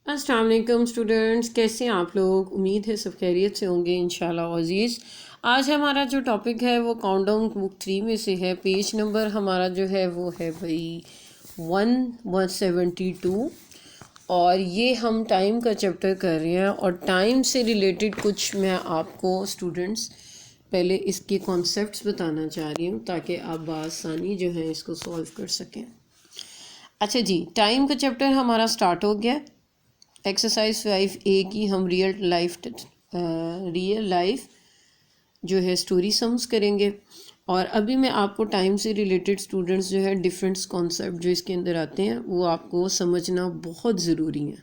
अस्सलाम वालेकुम स्टूडेंट्स, कैसे हैं आप लोग। उम्मीद है सब खैरियत से होंगे इंशाल्लाह अज़ीज़। आज हमारा जो टॉपिक है वो काउंटडाउन बुक 3 में से है। पेज नंबर हमारा जो है वो है भाई 172 और ये हम टाइम का चैप्टर कर रहे हैं और टाइम से रिलेटेड कुछ मैं आपको स्टूडेंट्स पहले इसके कॉन्सेप्ट्स बताना चाह रही हूँ ताकि आप बआसानी जो है इसको सॉल्व कर सकें। अच्छा जी, टाइम का चैप्टर हमारा स्टार्ट हो गया। एक्सरसाइज 5A की हम रियल लाइफ जो है स्टोरी सम्स करेंगे और अभी मैं आपको टाइम से रिलेटेड स्टूडेंट्स जो है डिफरेंट कॉन्सेप्ट जो इसके अंदर आते हैं वो आपको समझना बहुत ज़रूरी है।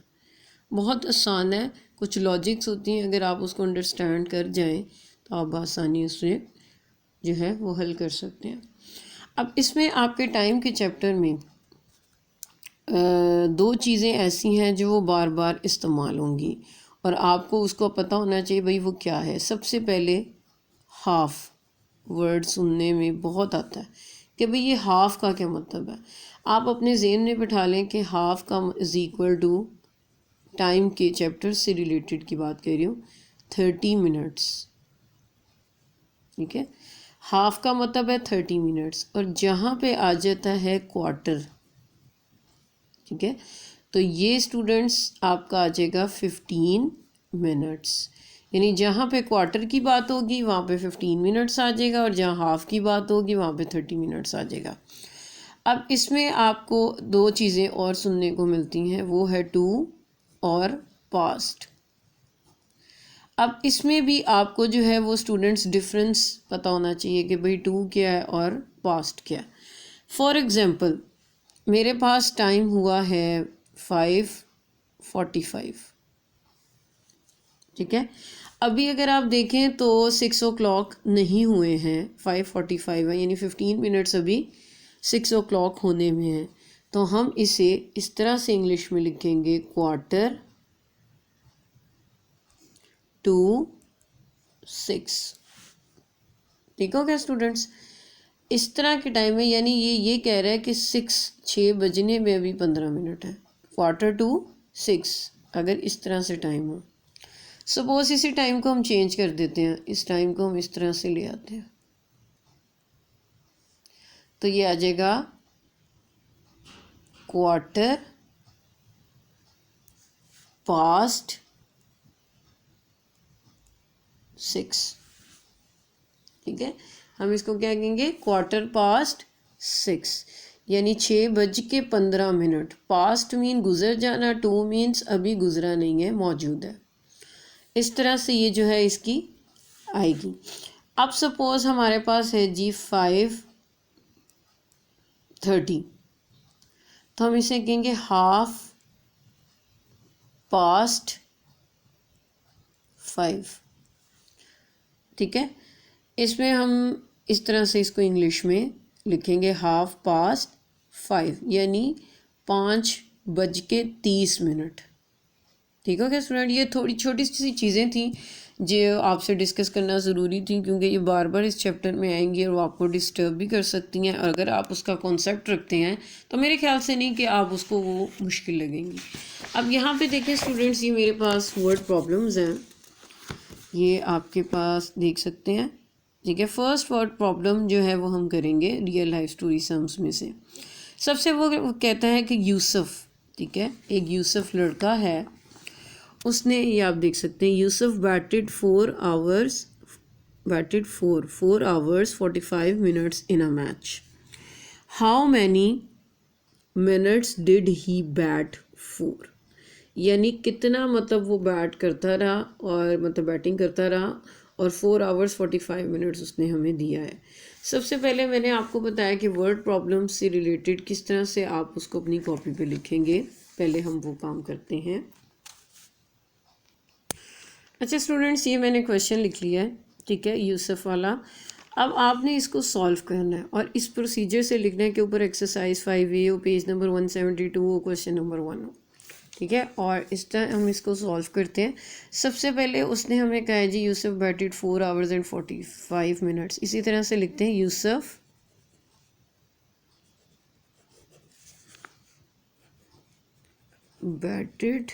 बहुत आसान है, कुछ लॉजिक्स होती हैं, अगर आप उसको अंडरस्टैंड कर जाएं तो आप आसानी उससे जो है वो हल कर सकते हैं। अब इसमें आपके टाइम के चैप्टर में दो चीज़ें ऐसी हैं जो वो बार बार इस्तेमाल होंगी और आपको उसको पता होना चाहिए भाई वो क्या है। सबसे पहले हाफ़ वर्ड सुनने में बहुत आता है कि भाई ये हाफ़ का क्या मतलब है। आप अपने ज़हन में बिठा लें कि हाफ़ का इज़ इक्वल टू, टाइम के चैप्टर से रिलेटेड की बात कर रही हूँ, 30 मिनट्स। ठीक है, हाफ़ का मतलब है 30 मिनट्स और जहाँ पे आ जाता है क्वार्टर, ठीक है, तो ये स्टूडेंट्स आपका आ जाएगा 15 मिनट्स। यानी जहाँ पे क्वार्टर की बात होगी वहाँ पे 15 मिनट्स आ जाएगा और जहाँ हाफ़ की बात होगी वहाँ पे 30 मिनट्स आ जाएगा। अब इसमें आपको दो चीज़ें और सुनने को मिलती हैं, वो है टू और पास्ट। अब इसमें भी आपको जो है वो स्टूडेंट्स डिफरेंस पता होना चाहिए कि भाई टू क्या है और पास्ट क्या है। फॉर एग्ज़ाम्पल मेरे पास टाइम हुआ है 5:45, ठीक है। अभी अगर आप देखें तो 6 o'clock नहीं हुए हैं, 5:45 है, यानी 15 मिनट्स अभी 6 o'clock होने में हैं। तो हम इसे इस तरह से इंग्लिश में लिखेंगे, 5:45। ठीक हो गया स्टूडेंट्स। इस तरह के टाइम में यानी ये कह रहा है कि 6 बजने में अभी 15 मिनट है। 5:45 अगर इस तरह से टाइम हो। सपोज इसी टाइम को हम चेंज कर देते हैं, इस टाइम को हम इस तरह से ले आते हैं तो ये आ जाएगा 6:15। ठीक है, हम इसको क्या कहेंगे, 6:15, यानी 6:15। पास्ट मीन गुजर जाना, टू मीन्स अभी गुजरा नहीं है, मौजूद है। इस तरह से ये जो है इसकी आएगी। अब सपोज हमारे पास है जी 5:30, तो हम इसे कहेंगे 5:30। ठीक है, इसमें हम इस तरह से इसको इंग्लिश में लिखेंगे 5:30, यानी 5:30। ठीक हो गया स्टूडेंट। ये थोड़ी छोटी सी चीज़ें थी जो आपसे डिस्कस करना ज़रूरी थी क्योंकि ये बार बार इस चैप्टर में आएंगी और वो आपको डिस्टर्ब भी कर सकती हैं। और अगर आप उसका कॉन्सेप्ट रखते हैं तो मेरे ख्याल से नहीं कि आप उसको वो मुश्किल लगेंगी। अब यहाँ पे देखें स्टूडेंट्स, ये मेरे पास वर्ड प्रॉब्लम्स हैं, ये आपके पास देख सकते हैं। ठीक है, फर्स्ट वर्ड प्रॉब्लम जो है वो हम करेंगे रियल लाइफ स्टोरी सम्स में से। सबसे वो कहता है कि यूसुफ, ठीक है, एक यूसुफ लड़का है, उसने, ये आप देख सकते हैं, Yusuf batted 4 hours 45 minutes in a match. How many minutes did he bat for? यानी कितना मतलब वो बैट करता रहा और मतलब बैटिंग करता रहा और 4 hours 45 minutes उसने हमें दिया है। सबसे पहले मैंने आपको बताया कि वर्ड प्रॉब्लम से रिलेटेड किस तरह से आप उसको अपनी कॉपी पे लिखेंगे, पहले हम वो काम करते हैं। अच्छा स्टूडेंट्स, ये मैंने क्वेश्चन लिख लिया है, ठीक है, यूसुफ वाला। अब आपने इसको सॉल्व करना है और इस प्रोसीजर से लिखने के ऊपर एक्सरसाइज 5A हो, पेज नंबर 172 हो, क्वेश्चन नंबर 1 हो, ठीक है। और इस तरह हम इसको सॉल्व करते हैं। सबसे पहले उसने हमें कहा है जी Yusuf batted 4 hours and 45 minutes। इसी तरह से लिखते हैं, Yusuf batted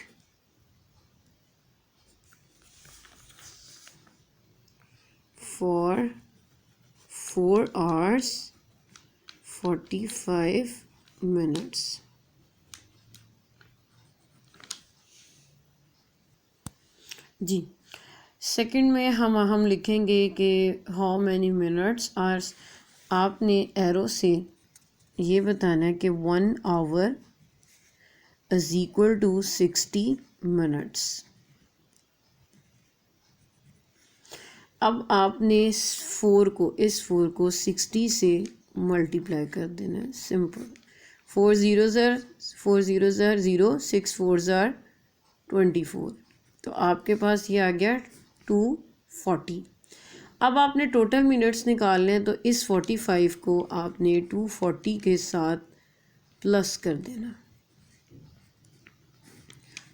for 4 hours 45 minutes. जी, सेकंड में हम लिखेंगे कि हाउ मैनी मिनट्स आर, आपने एरो से ये बताना है कि 1 hour is equal to 60 minutes. अब आपने इस 4 को 60 से मल्टीप्लाई कर देना है, सिंपल। 4 ज़ीरो ज़ार 0, 6 4 ज़ार 24, तो आपके पास ये आ गया 240। अब आपने टोटल मिनट्स निकालने हैं, तो इस 45 को आपने 240 के साथ प्लस कर देना।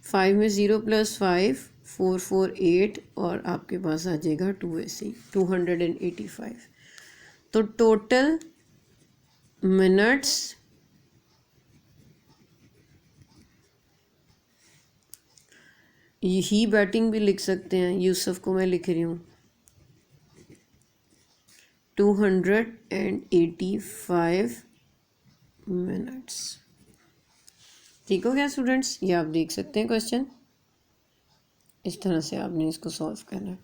5 में 0 + 5 4 4 8, और आपके पास आ जाएगा 2 ऐसे 285। तो टोटल मिनट्स ही बैटिंग भी लिख सकते हैं, यूसुफ को मैं लिख रही हूँ 285 मिनट्स। ठीक हो गया स्टूडेंट्स, ये आप देख सकते हैं क्वेश्चन, इस तरह से आपने इसको सॉल्व करना है।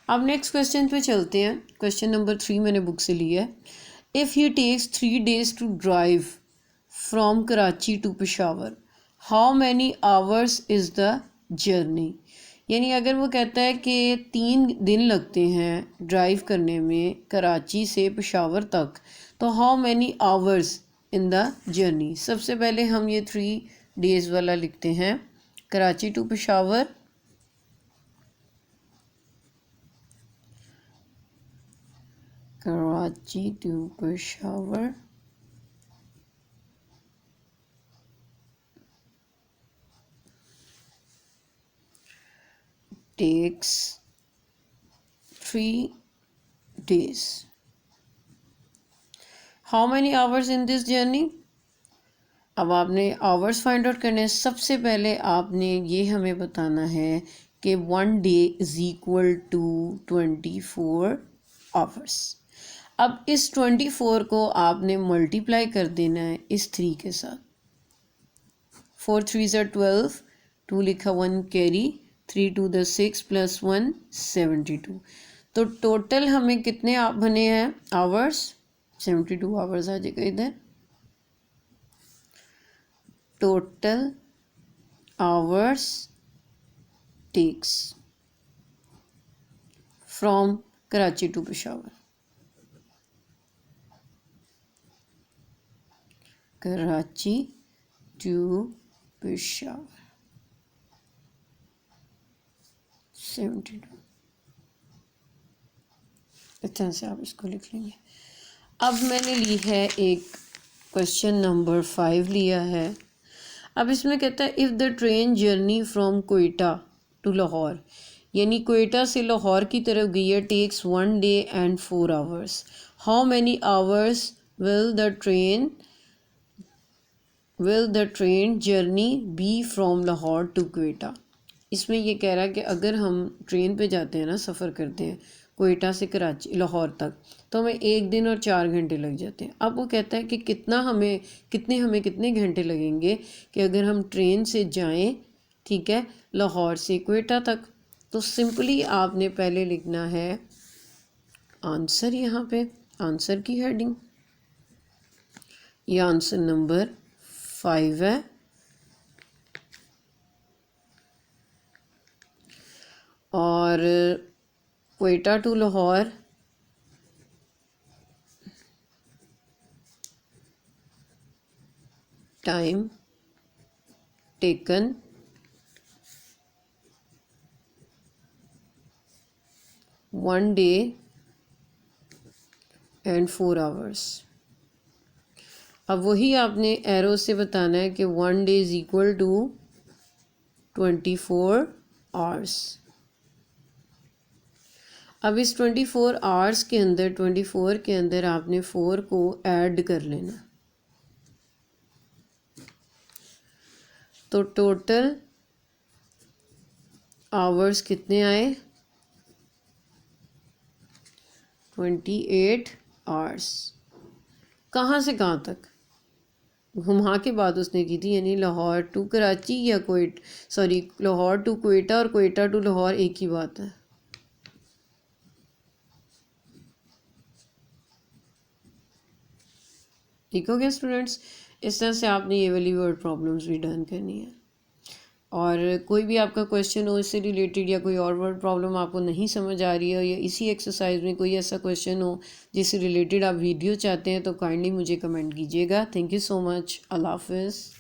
अब नेक्स्ट क्वेश्चन पे चलते हैं। क्वेश्चन नंबर 3 मैंने बुक से लिया है। If he takes 3 days to drive from Karachi to Peshawar, how many hours is the journey. यानी अगर वो कहता है कि 3 दिन लगते हैं ड्राइव करने में कराची से पेशावर तक, तो how many hours in the journey. सबसे पहले हम ये 3 days वाला लिखते हैं, Karachi to Peshawar, Karachi to Peshawar, takes 3 days. How many hours in this journey? अब आपने आवर्स फाइंड आउट करने हैं। सबसे पहले आपने ये हमें बताना है कि 1 day is equal to 24 hours. अब इस 24 को आपने मल्टीप्लाई कर देना है इस 3 के साथ। 4 3 ज़ार 12, 2 लिखा 1 कैरी, 3 2 द 6 + 1 72। तो टोटल हमें कितने बने हैं आवर्स, 72 आवर्स आ जाएगा इधर। Total hours takes from Karachi to Peshawar, Karachi to Peshawar 72। इस तरह से आप इसको लिख लेंगे। अब मैंने ली है एक क्वेश्चन नंबर 5 लिया है। अब इसमें कहता है if the train journey from Quetta to Lahore, यानी कोयटा से लाहौर की तरफ गई है, takes 1 day and 4 hours, how many hours will the train journey be from Lahore to Quetta. इसमें ये कह रहा है कि अगर हम ट्रेन पे जाते हैं ना, सफ़र करते हैं कोयटा से कराची लाहौर तक, तो हमें 1 दिन और 4 घंटे लग जाते हैं। अब वो कहता है कि कितने घंटे लगेंगे कि अगर हम ट्रेन से जाएं, ठीक है, लाहौर से कोयटा तक। तो सिंपली आपने पहले लिखना है आंसर, यहाँ पे आंसर की हेडिंग, ये आंसर नंबर 5 है। और Quetta to Lahore time taken 1 day and 4 hours। अब वही आपने एरो से बताना है कि 1 day is equal to 24 hours। अब इस 24 hours के अंदर 24 के अंदर आपने 4 को ऐड कर लेना, तो टोटल आवर्स कितने आए, 28 आवर्स। कहाँ से कहाँ तक? वहाँ के बाद उसने की थी, यानी लाहौर टू कराची या लाहौर टू कोयटा और कोयटा टू लाहौर एक ही बात है। ठीक हो गया स्टूडेंट्स? इस तरह से आपने ये वाली वर्ड प्रॉब्लम्स भी डन करनी है। और कोई भी आपका क्वेश्चन हो इससे रिलेटेड या कोई और वर्ड प्रॉब्लम आपको नहीं समझ आ रही हो या इसी एक्सरसाइज में कोई ऐसा क्वेश्चन हो जिससे रिलेटेड आप वीडियो चाहते हैं तो काइंडली मुझे कमेंट कीजिएगा। Thank you so much. अल्लाह हाफ़िज़।